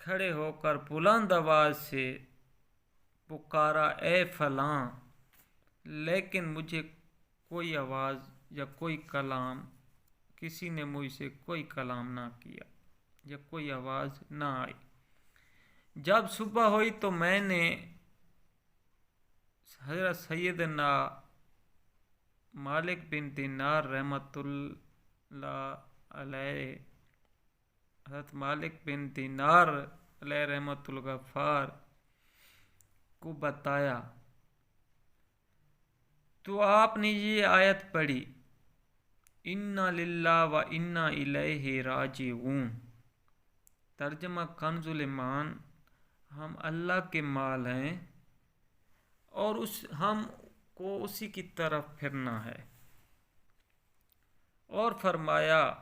کھڑے ہو کر بلند آواز سے پکارا اے فلاں، لیکن مجھے کوئی آواز یا کوئی کلام، کسی نے مجھ سے کوئی کلام نہ کیا یا کوئی آواز نہ آئی۔ جب صبح ہوئی تو میں نے حضرت سیدنا مالک بن دینار رحمۃ اللہ علیہ، حضرت مالک بن دینار علیہ رحمۃ الغفار کو بتایا تو آپ نے یہ آیت پڑھی، انا للہ و انا الیہ راجعون۔ ترجمہ کنز الایمان، ہم اللہ کے مال ہیں اور ہم کو اسی کی طرف پھرنا ہے۔ اور فرمایا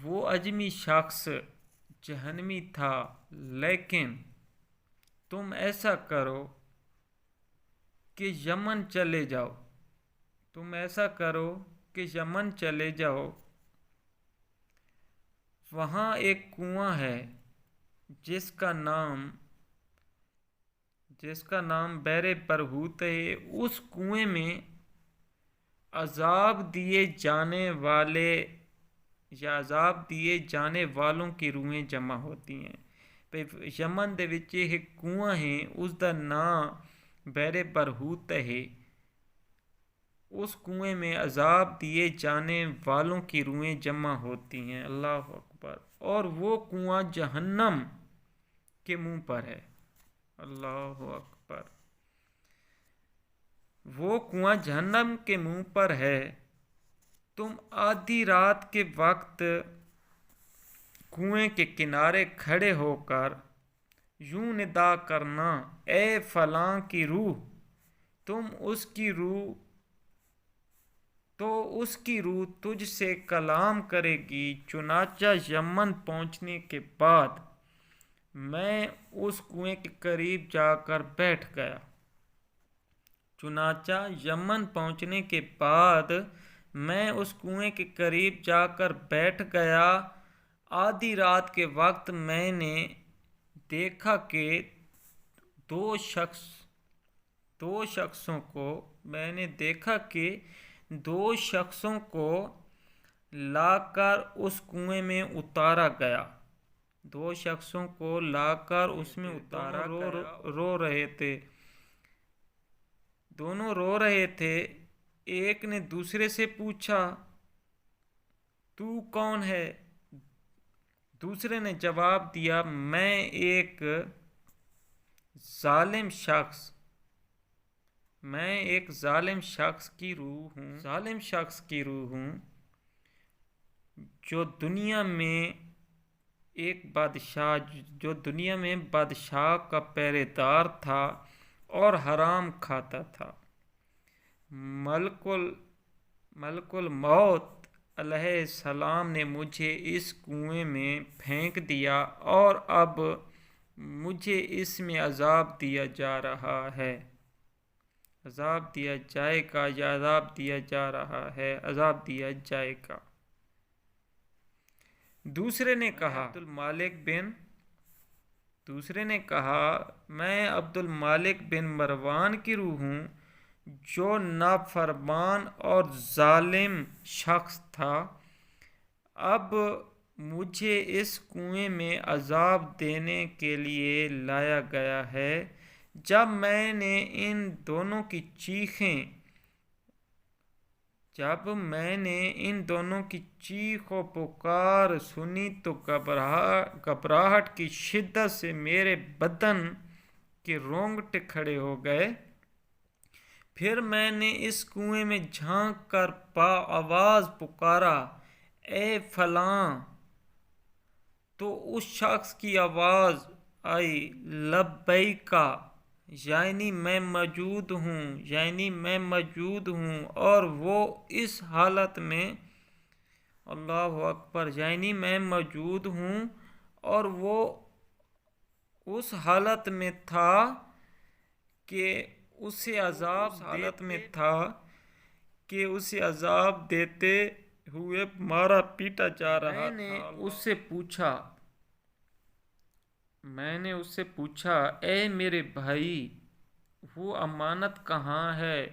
وہ اجمی شخص جہنمی تھا، لیکن تم ایسا کرو کہ یمن چلے جاؤ، وہاں ایک کنواں ہے جس کا نام بئر برہوت ہے۔ اس کنویں میں عذاب دیے جانے والوں کی روحیں جمع ہوتی ہیں۔ یمن دے وچ ایک کنواں ہے، اس دا نام بئر برہوت ہے۔ اس کنویں میں عذاب دیے جانے والوں کی روحیں جمع ہوتی ہیں۔ اللہ اکبر۔ اور وہ کنواں جہنم کے منہ پر ہے۔ اللہ اکبر۔ وہ کنواں جہنم کے منہ پر ہے۔ تم آدھی رات کے وقت کنویں کے کنارے کھڑے ہو کر یوں ندا کرنا، اے فلاں کی روح، تو اس کی روح تجھ سے کلام کرے گی۔ چنانچہ یمن پہنچنے کے بعد میں اس کنویں کے قریب جا کر بیٹھ گیا۔ آدھی رات کے وقت میں نے دیکھا کہ دو شخصوں کو لا کر اس کنویں میں اتارا گیا۔ دونوں رو رہے تھے۔ ایک نے دوسرے سے پوچھا تو کون ہے؟ دوسرے نے جواب دیا میں ایک ظالم شخص کی روح ہوں جو دنیا میں بادشاہ کا پہرے دار تھا اور حرام کھاتا تھا۔ ملک الموت علیہ السلام نے مجھے اس کنویں میں پھینک دیا اور اب مجھے اس میں عذاب دیا جا رہا ہے۔ عذاب دیا جائے گا۔ دوسرے نے کہا میں عبد المالک بن مروان کی روح ہوں جو نافرمان اور ظالم شخص تھا۔ اب مجھے اس کنویں میں عذاب دینے کے لیے لایا گیا ہے۔ جب میں نے ان دونوں کی چیخ و پکار سنی تو گھبراہٹ کی شدت سے میرے بدن کے رونگٹے کھڑے ہو گئے۔ پھر میں نے اس کنویں میں جھانک کر آواز پکارا اے فلاں، تو اس شخص کی آواز آئی لبیک، یعنی میں موجود ہوں، اور وہ اس حالت میں اللہ اکبر، اور وہ اس حالت میں تھا کہ اسے عذاب دیتے ہوئے مارا پیٹا جا رہا تھا۔ میں نے اس سے پوچھا میں نے اس سے پوچھا، اے میرے بھائی، وہ امانت کہاں ہے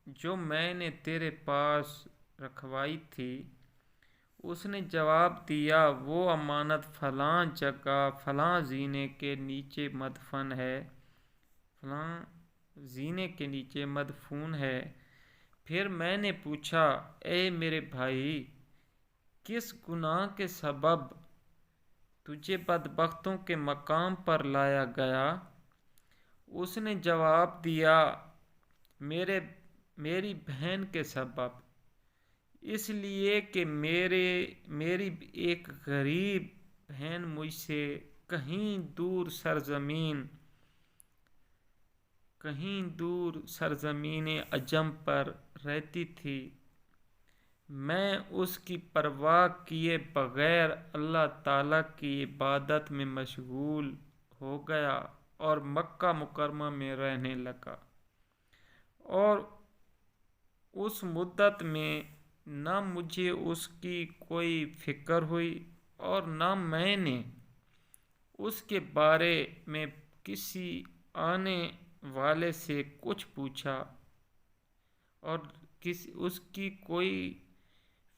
جو میں نے تیرے پاس رکھوائی تھی؟ اس نے جواب دیا، وہ امانت فلاں جگہ فلاں زینے کے نیچے مدفن ہے، فلاں زینے کے نیچے مدفون ہے۔ پھر میں نے پوچھا، اے میرے بھائی، کس گناہ کے سبب تجھے بدبختوں کے مقام پر لایا گیا؟ اس نے جواب دیا، میری بہن کے سبب، اس لیے کہ میری ایک غریب بہن مجھ سے کہیں دور سرزمین عجم پر رہتی تھی۔ میں اس کی پرواہ کیے بغیر اللہ تعالیٰ کی عبادت میں مشغول ہو گیا اور مکہ مکرمہ میں رہنے لگا، اور اس مدت میں نہ مجھے اس کی کوئی فکر ہوئی اور نہ میں نے اس کے بارے میں کسی آنے والے سے کچھ پوچھا، اور اس کی کوئی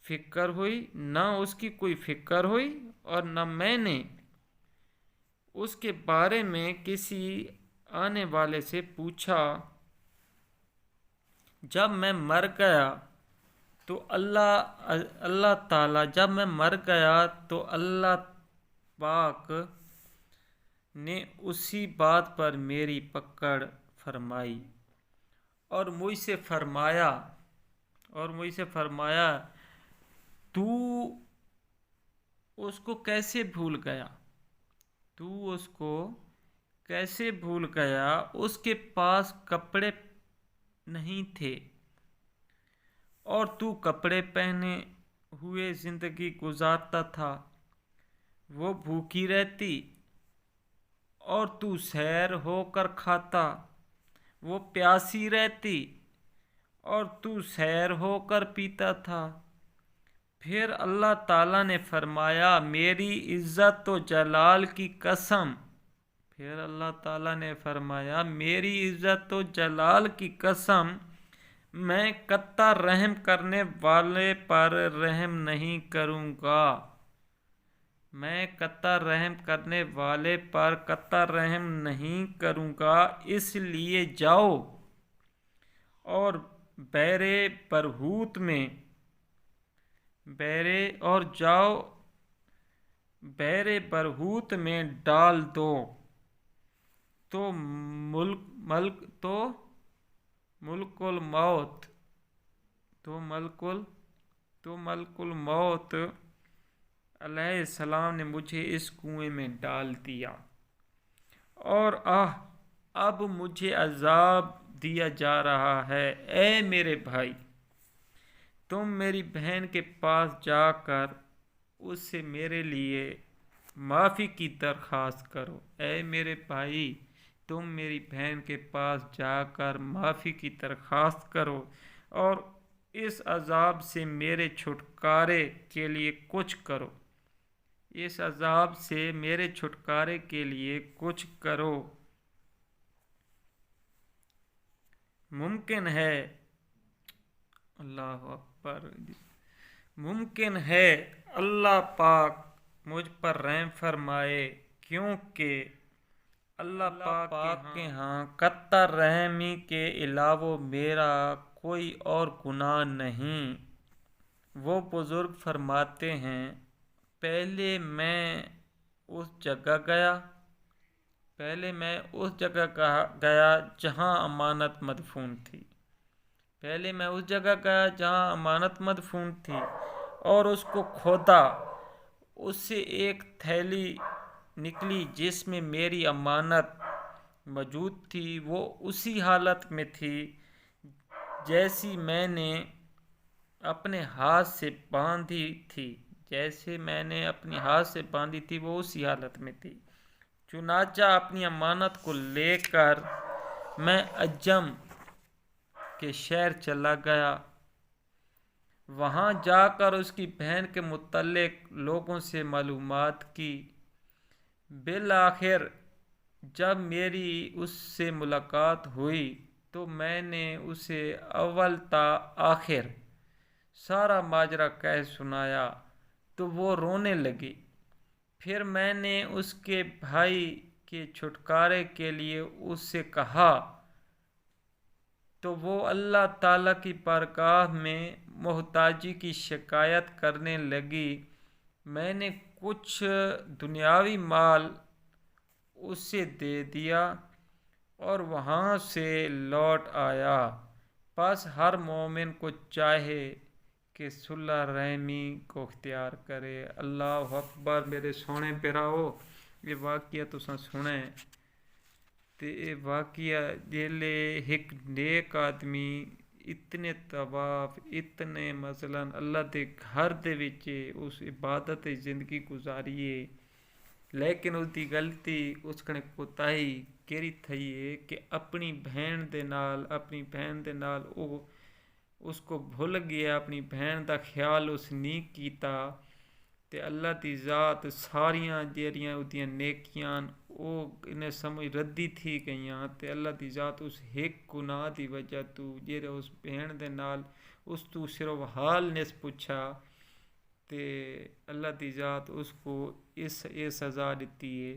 فکر ہوئی نہ اس کی کوئی فکر ہوئی اور نہ میں نے اس کے بارے میں کسی آنے والے سے پوچھا۔ جب میں مر گیا تو اللہ تعالیٰ پاک نے اسی بات پر میری پکڑ فرمائی اور مجھ سے فرمایا، تو اس کو کیسے بھول گیا؟ اس کے پاس کپڑے نہیں تھے اور تو کپڑے پہنے ہوئے زندگی گزارتا تھا۔ وہ بھوکی رہتی اور تو سیر ہو کر کھاتا، وہ پیاسی رہتی اور تو سیر ہو کر پیتا تھا۔ پھر اللہ تعالیٰ نے فرمایا، میری عزت و جلال کی قسم، میں قطع رحم کرنے والے پر رحم نہیں کروں گا، اس لیے جاؤ اور بئر برہوت میں ڈال دو، تو ملک الموت علیہ السلام نے مجھے اس کنویں میں ڈال دیا، اور اب مجھے عذاب دیا جا رہا ہے۔ اے میرے بھائی، تم میری بہن کے پاس جا کر اس سے میرے لیے معافی کی درخواست کرو۔ اے میرے بھائی، تم میری بہن کے پاس جا کر معافی کی درخواست کرو اور اس عذاب سے میرے چھٹکارے کے لیے کچھ کرو۔ ممکن ہے اللہ پاک مجھ پر رحم فرمائے، کیونکہ اللہ پاک کے ہاں قطع رحمی کے علاوہ میرا کوئی اور گناہ نہیں۔ وہ بزرگ فرماتے ہیں، پہلے میں اس جگہ گیا جہاں امانت مدفون تھی اور اس کو کھودا۔ اس سے ایک تھیلی نکلی جس میں میری امانت موجود تھی، وہ اسی حالت میں تھی جیسی میں نے اپنے ہاتھ سے باندھی تھی، وہ اسی حالت میں تھی۔ چنانچہ اپنی امانت کو لے کر میں عجم کے شہر چلا گیا۔ وہاں جا کر اس کی بہن کے متعلق لوگوں سے معلومات کی۔ بالآخر جب میری اس سے ملاقات ہوئی تو میں نے اسے اول تا آخر سارا ماجرا کہہ سنایا تو وہ رونے لگی۔ پھر میں نے اس کے بھائی کے چھٹکارے کے لیے اس سے کہا تو وہ اللہ تعالیٰ کی بارگاہ میں محتاجی کی شکایت کرنے لگی۔ میں نے کچھ دنیاوی مال اسے دے دیا اور وہاں سے لوٹ آیا۔ بس ہر مومن کو چاہے کہ صلح رحمی کو اختیار کرے۔ اللہ اکبر۔ میرے سونے پیراؤ، یہ واقعہ تساں سنے تے یہ واقعہ جیلے ایک نیک آدمی اتنے طواف اتنے مثلا اللہ دے گھر دے وچ اس عبادت زندگی گزاریے، لیکن اس دی غلطی اس کنے کوتاہی کیری تھئی ہے کہ اپنی بہن دے نال او اس کو بھول گیا، اپنی بہن دا خیال اس نہیں کیتا تے اللہ دی ذات ساریاں جیڑیاں اودیاں نیکیاں او انہیں سمجھ ردی تھی گئیاں تے اللہ دی ذات اس ایک گناہ دی وجہ تو جیڑے اس بہن دے نال اس تو صرف حال نے پوچھا تے اللہ دی ذات اس کو اس سزا دیتی ہے۔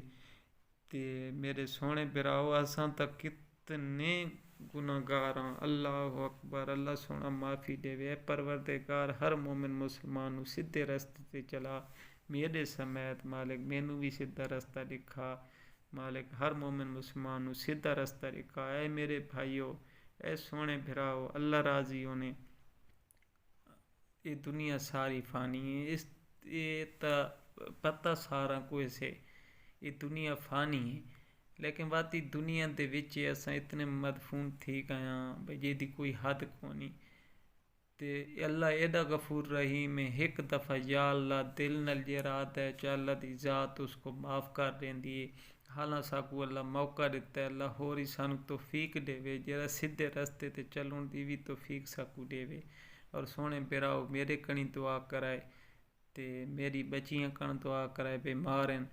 تے میرے سونے براؤ، اساں تک کتنے گناہگار ہاں۔ اللہ اکبر۔ اللہ سونا معافی دے وے۔ پروردگار ہر مومن مسلمان نو سیدھے رستے تے چلا، میرے سمیت مالک مینوں بھی سیدھا رستہ دکھا۔ مالک ہر مومن مسلمان نو سیدھا رستہ دکھا۔ اے میرے بھائیو، اے سونے بھراؤ، اللہ راضی ہونے۔ یہ دنیا ساری فانی ہے، یہ تا پتہ سارا کوئی سے یہ دنیا فانی ہے، لیکن واتی دنیا دے وچ اساں اتنے مدفون تھی گیا بھئی جے دی کوئی حد کونی۔ تے اللہ ایڈا غفور رحیم ہے، ایک دفعہ یا اللہ دل نال جرات ہے چا اللہ دی ذات اس کو معاف کر دیندی ہے۔ حالاں ساکو اللہ موقع دیتا ہے، اللہ ہوری سانو توفیق دے وے، جڑا سیدھے رستے تے چلون دی بھی توفیق ساکو دے وے۔ اور سونے براؤ میرے کنی دعا کرائے تے میری بچیاں کن دعا کرائے، بیمار ہیں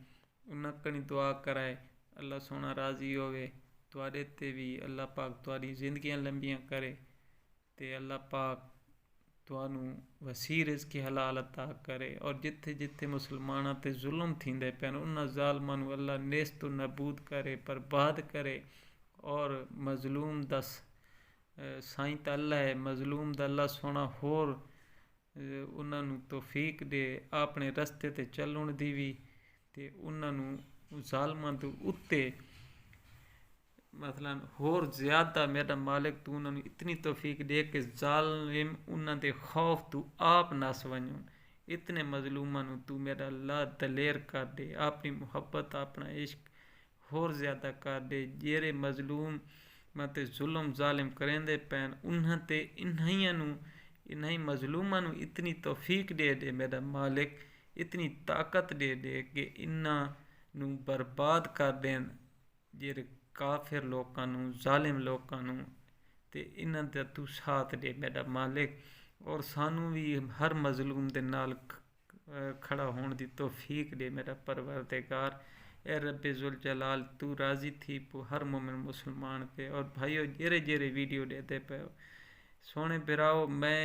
انہاں کنی دعا کرائے، اللہ سونا راضی ہوئے تواڈے تے بھی، اللہ پاک تواڈی زندگیاں لمبیاں کرے تے اللہ پاک تانوں وسیع رزق حلال عطا کرے، اور جتھے جتھے مسلماناں تے ظلم تھیندے پین انہاں ظالماں نوں اللہ نیست و نابود کرے، برباد کرے، اور مظلوم دس سائیں تا اللہ ہے، مظلوم دا اللہ سونا ہور انہاں نوں توفیق دے اپنے رستے تے چلن دی بھی، تے انہاں نوں ظالماں تو اتے مثلا ہور زیادہ میرا مالک تو انہاں نوں اتنی توفیق دے کہ ظالم انہاں دے خوف تو آپ نس ونجن۔ اتنے مظلوماں نوں تو میرا اللہ دلیر کر دے، اپنی محبت اپنا عشق ہور زیادہ کر دے، جیرے مظلوم تے ظلم ظالم کریندے پین انہاں تے انہی مظلوماں نوں اتنی توفیق دے دے میرا مالک، اتنی طاقت دے دے کہ انہاں نوں برباد کر دین جیرے کافر لوکاں نوں، ظالم لوکاں نوں، تے انہاں دا تو ساتھ دے میرا مالک، اور سانوں بھی ہر مظلوم دے نال کھڑا ہون دی توفیق دے میرا پروردگار۔ اے رب ذوالجلال تو راضی تھی پو ہر مومن مسلمان پہ۔ اور بھائیو جیرے ویڈیو دیتے پہ سونے براؤ، میں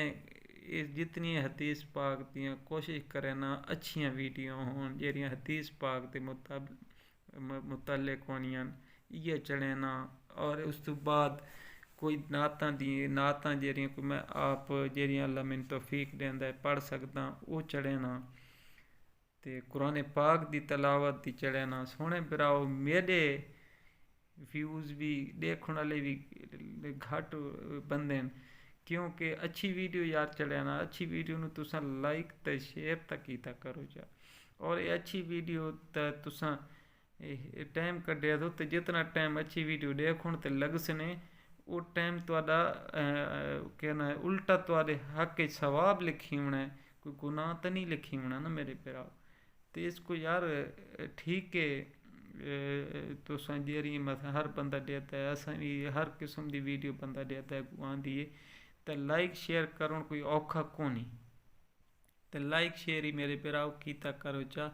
جتنی حدیث پاک دیاں کوشش کرے نا اچھیاں ویڈیو ہون جیڑیاں حدیث پاک دے متعلق ہونیاں یہ چڑھے نا، اور اس تو بعد کوئی نعتاں جیڑیاں کوئی میں آپ جیڑیاں اللہ میں توفیق دیندا ہے پڑھ سکدا وہ چڑھے نا، تے قرآن پاک دی تلاوت دی چڑھے نا۔ سونے براؤ میرے ویوز بھی دیکھنے والے بھی گھٹ بندے ہیں، کیونکہ اچھی ویڈیو یار چڑھے نا، اچھی ویڈیو نو تساں لائک تے شیئر تک کیتا کرو جا، اور یہ اچھی ویڈیو تے تساں ٹائم کڈیا دو تے جتنا ٹائم اچھی ویڈیو دیکھن تے لگ سنے وہ ٹائم تہاڈا کہنا ہے الٹا تہاڈے حق وچ ثواب لکھی ہونا ہے، کوئی گناہ تے نہیں لکھی ہونا نا میرے پیراؤ۔ تے اس کو یار ٹھیک ہے تساں جیڑی مثلا ہر بندہ دیتا ہے، اساں بھی ہر قسم دی ویڈیو بندہ دیتا ہے آندی ہے تے لائک شیئر کرن کوئی اوکھا کونی، تے لائک شیئر ہی میرے پیراؤ کیتا کرو چا،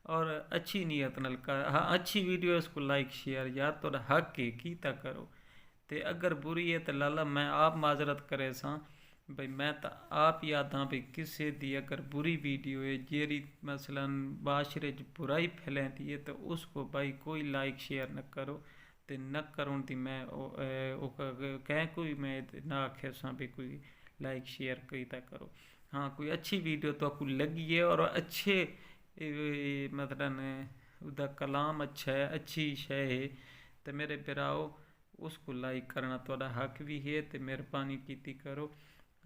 اور اچھی نیت نال کر ہاں اچھی ویڈیو اس کو لائک شیئر یار تو حق ہے کیتا کرو تے اگر بری ہے تو لالا میں آپ معذرت کرے ساں بھئی میں تو آپ یاداں بھی کسے دی اگر بری ویڈیو ہے جیری مثلا معاشرے چ برائی پھیلتی ہے تو اس کو بھائی کوئی لائک شیئر نہ کرو تے نہ کروں تی میں کہیں کوئی میں نہ آکھے ساں بھی کوئی لائک شیئر کیتا کرو ہاں کوئی اچھی ویڈیو تو کو لگی ہے اور اچھے مثلا دا کلام اچھا ہے اچھی شے ہے تو میرے براؤ اس کو لائک کرنا تھوڑا حق بھی ہے تو مہربانی کیتی کرو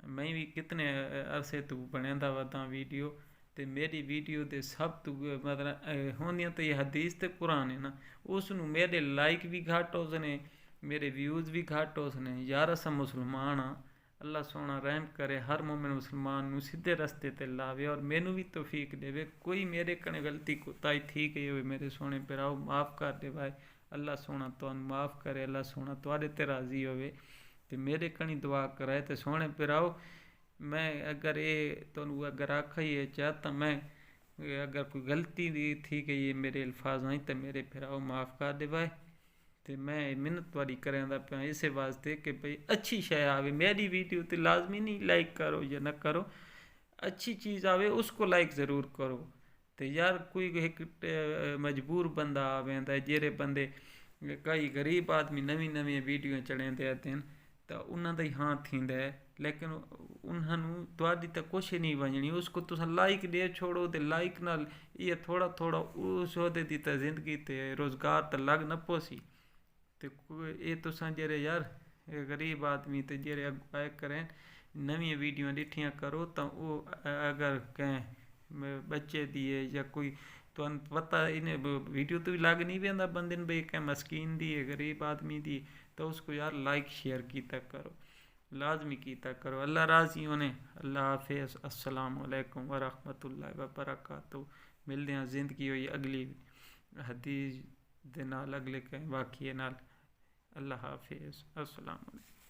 میں بھی کتنے عرصے تو بنیندا ودا ویڈیو تے میری ویڈیو دے سب تو مطلب ہوندیاں تو یہ حدیث تے قرآن ہے نا اس نو میرے لائک بھی گھٹ ہو سنے میرے ویوز بھی گھٹ ہو سنے یار اساں مسلمان ہاں اللہ سونا رحم کرے ہر مومن مسلمان نو سیدھے رستے تے لاوے اور مینوں بھی توفیق دے کوئی میرے کنے غلطی کوتاہی تھی گئی ہوئے میرے سونے پراؤ معاف کر دے بھائی اللہ سونا تو معاف کرے اللہ سونا تواڈے تے راضی ہوئے تے میرے کنے دعا کرائے تے سونے پراؤ میں اگر اگر آکھائی ہے چاہتا میں اگر کوئی غلطی دی تھی کہ یہ میرے الفاظ آئیں تو میرے پھراؤ معاف کر دے بھائی تے میں منت والی کریں دا پیا اسے واسطے کہ بھئی اچھی شے آوے میری ویڈیو تے لازمی نہیں لائک کرو یا نہ کرو اچھی چیز آوے اس کو لائک ضرور کرو تے یار کوئی ایک مجبور بندہ آویندا جیرے بندے کئی غریب آدمی نویں ویڈیو چڑھیندے آتے ہیں تو انہاں دا ہی ہاں تھیندا ہے لیکن انہاں نوں تواڈی تے کچھ نہیں ونجنی اس کو تساں لائک دے چھوڑو تے لائک نال یہ تھوڑا اس عہدے دی تے زندگی تے روزگار تے لگ نہ پوسی تے یہ تساں جڑے یار غریب آدمی تے جڑے اگوائے کریں نویں ویڈیو ڈٹھیاں کرو تو وہ اگر کہیں بچے دیے یا کوئی تو پتہ انہیں ویڈیو تو بھی لگ نہیں ویندا بندے نے بھئی کہ مسکین دی ہے غریب آدمی دی تو اس کو یار لائک شیئر کیتا کرو لازمی کیتا کرو اللہ راضی ہونے اللہ حافظ السلام علیکم ورحمۃ اللہ وبرکاتہ ملتے ہیں زندگی ہوئی اگلی حدیث دے نال اگلے کہیں واقعے نال اللہ حافظ السلام علیکم